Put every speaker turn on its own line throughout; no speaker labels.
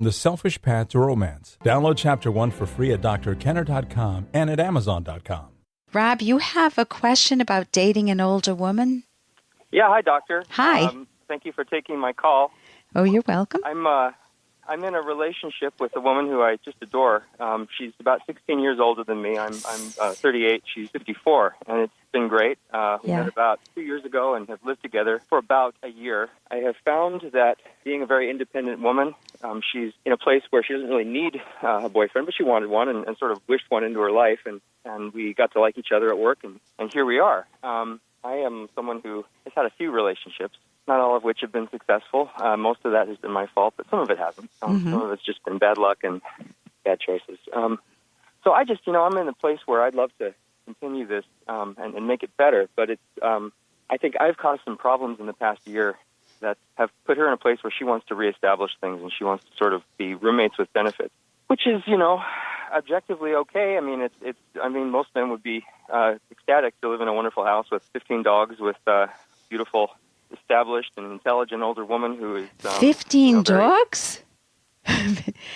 The Selfish Path to Romance. Download Chapter 1 for free at drkenner.com and at amazon.com.
Rob, you have a question about dating an older woman?
Yeah, hi, Doctor.
Hi.
Thank you for taking my call.
Oh, you're welcome.
I'm in a relationship with a woman who I just adore. She's about 16 years older than me. I'm 38. She's 54, and it's been great. We met about 2 years ago and have lived together for about a year. I have found that being a very independent woman, she's in a place where she doesn't really need a boyfriend, but she wanted one and sort of wished one into her life, and we got to like each other at work, and here we are. I am someone who has had a few relationships, not all of which have been successful. Most of that has been my fault, but some of it hasn't. Some of it's just been bad luck and bad choices. So I just, I'm in a place where I'd love to continue this and make it better, but it's, I think I've caused some problems in the past year that have put her in a place where she wants to reestablish things and she wants to sort of be roommates with benefits, which is, objectively okay. I mean, most men would be ecstatic to live in a wonderful house with 15 dogs with beautiful, established and intelligent older woman who is
15 dogs?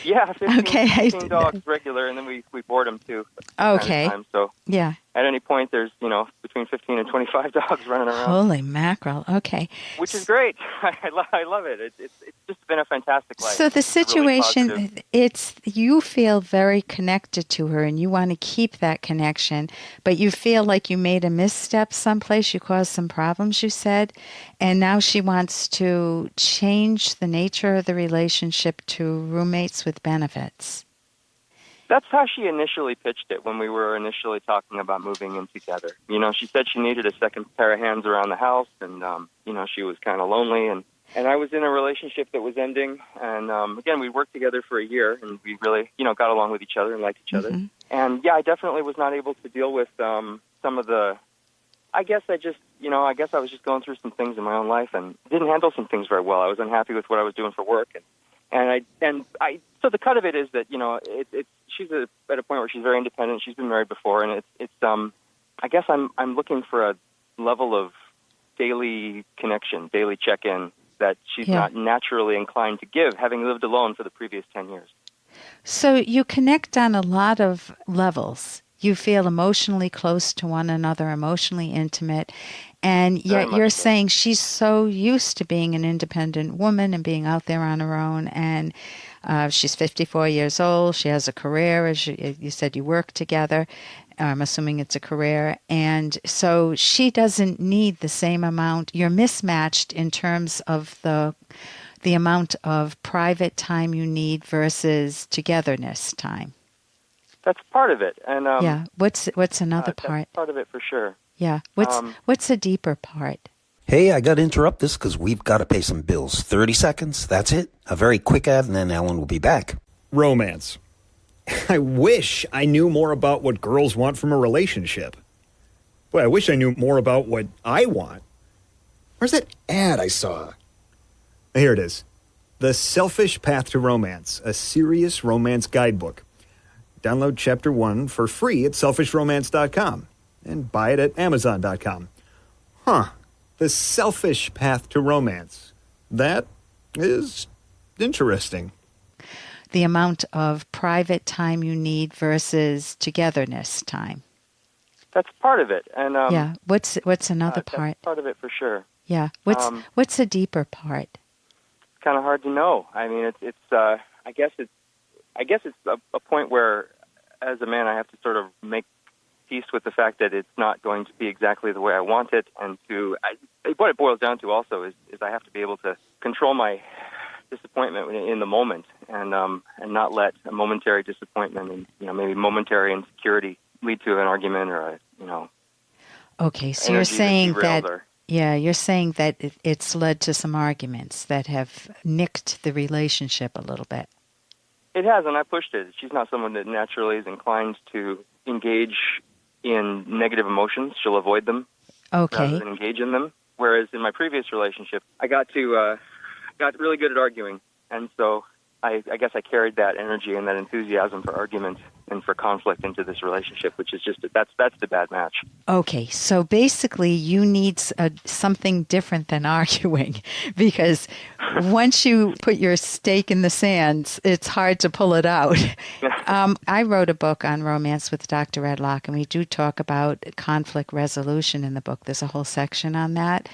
Yeah, 15,
okay.
15 dogs regular, and then we board them too.
Okay.
So
yeah.
At any point, there's between 15 and 25 dogs running around.
Holy mackerel! Okay.
Which is great. I love it. It's just been a fantastic life.
So the situation,
really
you feel very connected to her, and you want to keep that connection, but you feel like you made a misstep someplace. You caused some problems, you said, and now she wants to change the nature of the relationship to roommates with benefits.
That's how she initially pitched it when we were initially talking about moving in together. She said she needed a second pair of hands around the house, and, she was kind of lonely, and I was in a relationship that was ending, and, again, we worked together for a year, and we really, got along with each other and liked each other. And, yeah, I definitely was not able to deal with some of the, I guess I was just going through some things in my own life and didn't handle some things very well. I was unhappy with what I was doing for work, so the cut of it is that she's at a point where she's very independent. She's been married before, and I guess I'm looking for a level of daily connection, daily check-in that she's not naturally inclined to give, having lived alone for the previous 10 years.
So you connect on a lot of levels. You feel emotionally close to one another, emotionally intimate, and yet you're saying she's so used to being an independent woman and being out there on her own, and she's 54 years old. She has a career, as you said, you work together. I'm assuming it's a career, and so she doesn't need the same amount. You're mismatched in terms of the amount of private time you need versus togetherness time.
That's part of it, and
What's another part?
That's part of it for sure.
Yeah. What's a deeper part?
Hey, I got to interrupt this because we've got to pay some bills. 30 seconds, that's it. A very quick ad, and then Ellen will be back.
Romance. I wish I knew more about what girls want from a relationship. Boy, I wish I knew more about what I want. Where's that ad I saw? Here it is. The Selfish Path to Romance, a serious romance guidebook. Download Chapter 1 for free at selfishromance.com and buy it at amazon.com. The Selfish Path to Romance. That is interesting.
The amount of private time you need versus togetherness time.
That's part of it, and
What's another part?
That's part of it for sure.
Yeah. What's a deeper part?
It's kind of hard to know. I mean, I guess it's a point where, as a man, I have to sort of make peace with the fact that it's not going to be exactly the way I want it, and what it boils down to also is I have to be able to control my disappointment in the moment, and not let a momentary disappointment and maybe momentary insecurity lead to an argument or
Okay, so you're saying that. You're saying that it's led to some arguments that have nicked the relationship a little bit.
It has, and I pushed it. She's not someone that naturally is inclined to engage in negative emotions. She'll avoid them rather than engage in them. Whereas in my previous relationship, I got really good at arguing, and so I guess I carried that energy and that enthusiasm for argument and for conflict into this relationship, which is just that's the bad match.
Okay, so basically you need something different than arguing, because once you put your stake in the sand, it's hard to pull it out. I wrote a book on romance with Dr. Ed Locke, and we do talk about conflict resolution in the book. There's a whole section on that.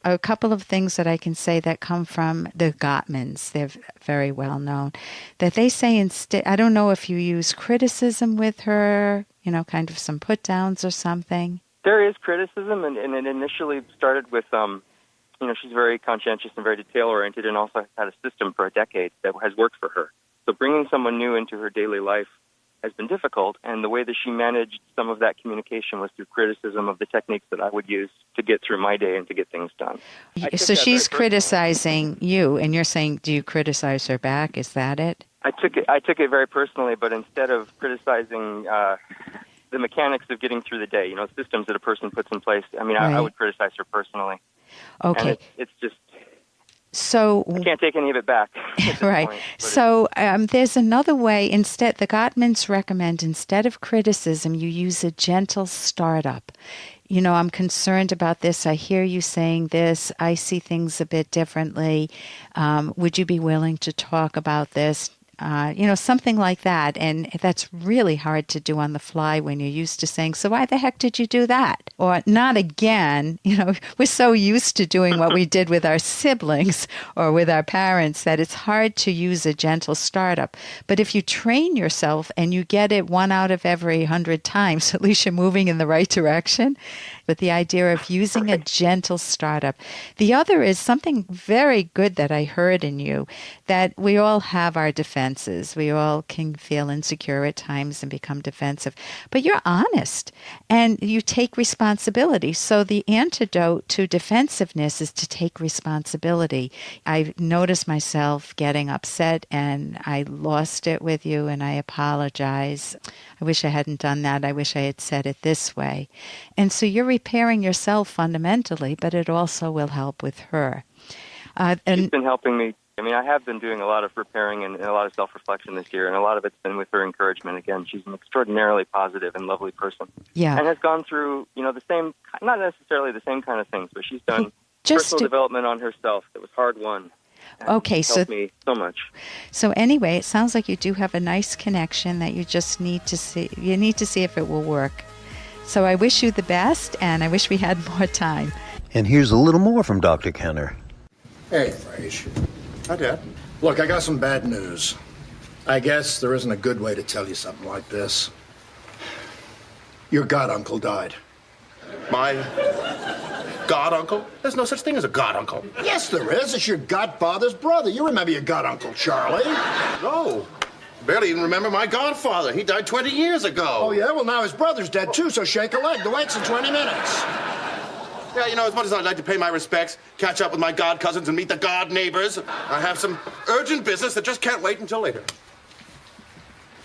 A couple of things that I can say that come from the Gottmans, they're very well known, that they say instead, I don't know if you use criticism with her, kind of some put downs or something.
There is criticism, and it initially started with, she's very conscientious and very detail-oriented, and also has had a system for a decade that has worked for her. So bringing someone new into her daily life has been difficult, and the way that she managed some of that communication was through criticism of the techniques that I would use to get through my day and to get things done.
So she's criticizing you, and you're saying, do you criticize her back? Is that it?
I took it very personally, but instead of criticizing the mechanics of getting through the day, systems that a person puts in place, right. I would criticize her personally.
Okay.
And it's just...
So
I can't take any of it back.
Right. So there's another way. Instead, the Gottmans recommend, instead of criticism, you use a gentle startup. I'm concerned about this. I hear you saying this. I see things a bit differently. Would you be willing to talk about this? Something like that. And that's really hard to do on the fly when you're used to saying, so why the heck did you do that? Or not again. We're so used to doing what we did with our siblings or with our parents that it's hard to use a gentle startup. But if you train yourself and you get it 1 out of every 100 times, at least you're moving in the right direction. With the idea of using a gentle startup. The other is something very good that I heard in you, that we all have our defenses. We all can feel insecure at times and become defensive. But you're honest and you take responsibility. So the antidote to defensiveness is to take responsibility. I noticed myself getting upset and I lost it with you, and I apologize. I wish I hadn't done that. I wish I had said it this way. And so you're repairing yourself fundamentally, but it also will help with her.
She's been helping me. I have been doing a lot of repairing and a lot of self-reflection this year, and a lot of it's been with her encouragement. Again, she's an extraordinarily positive and lovely person.
Yeah.
And has gone through, the same, not necessarily the same kind of things, but she's done personal development on herself that was hard-won.
Okay, so
helped me so much.
So anyway, it sounds like you do have a nice connection that you just need to see. You need to see if it will work. So I wish you the best, and I wish we had more time.
And here's a little more from Dr. Kenner.
Hey, Frage.
Hi, Dad.
Look, I got some bad news. I guess there isn't a good way to tell you something like this. Your goduncle died.
My goduncle? There's no such thing as a goduncle.
Yes, there is. It's your godfather's brother. You remember your goduncle, Charlie.
No. Barely even remember my godfather. He died 20 years ago.
Oh, yeah? Well, now his brother's dead, too, so shake a leg. The wait's in 20 minutes.
Yeah, as much as I'd like to pay my respects, catch up with my god cousins and meet the god neighbors, I have some urgent business that just can't wait until later.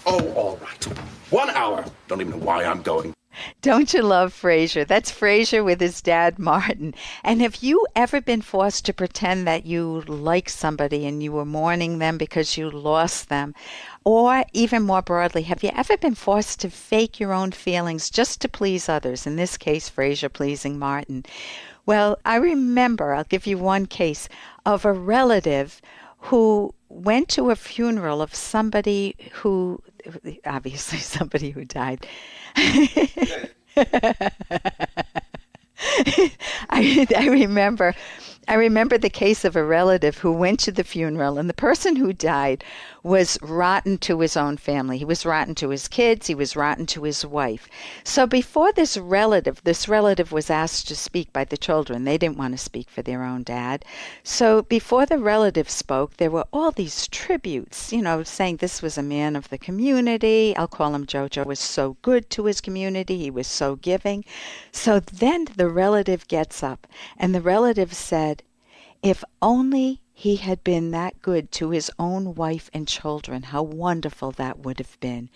Oh, all right. 1 hour. Don't even know why I'm going.
Don't you love Frasier? That's Frasier with his dad, Martin. And have you ever been forced to pretend that you like somebody and you were mourning them because you lost them? Or even more broadly, have you ever been forced to fake your own feelings just to please others? In this case, Frasier pleasing Martin. Well, I remember, I'll give you one case, of a relative who went to a funeral of somebody who, obviously somebody who died. I remember the case of a relative who went to the funeral, and the person who died was rotten to his own family. He was rotten to his kids. He was rotten to his wife. So before this relative was asked to speak by the children. They didn't want to speak for their own dad. So before the relative spoke, there were all these tributes, saying this was a man of the community. I'll call him Jojo. Was so good to his community. He was so giving. So then the relative gets up, and the relative said, if only he had been that good to his own wife and children, how wonderful that would have been.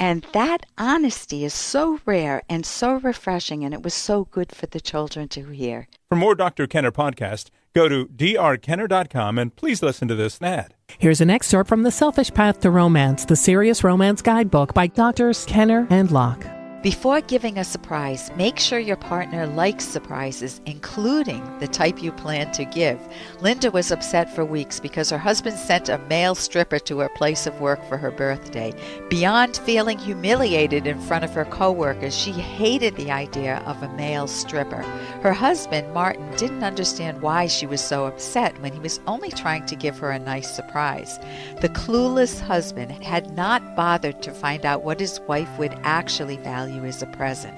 And that honesty is so rare and so refreshing, and it was so good for the children to hear.
For more Dr. Kenner podcast, Go to drkenner.com and please listen to this ad.
Here's an excerpt from The Selfish Path to Romance, the Serious Romance Guidebook by Drs. Kenner and Locke.
Before giving a surprise, make sure your partner likes surprises, including the type you plan to give. Linda was upset for weeks because her husband sent a male stripper to her place of work for her birthday. Beyond feeling humiliated in front of her coworkers, she hated the idea of a male stripper. Her husband, Martin, didn't understand why she was so upset when he was only trying to give her a nice surprise. The clueless husband had not bothered to find out what his wife would actually value as a present.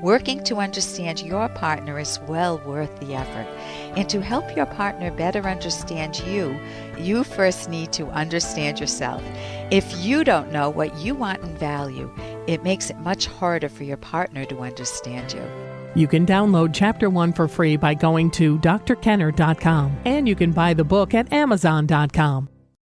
Working to understand your partner is well worth the effort. And to help your partner better understand you first need to understand yourself. If you don't know what you want and value, it makes it much harder for your partner to understand you.
You can download Chapter 1 for free by going to drkenner.com, and you can buy the book at amazon.com.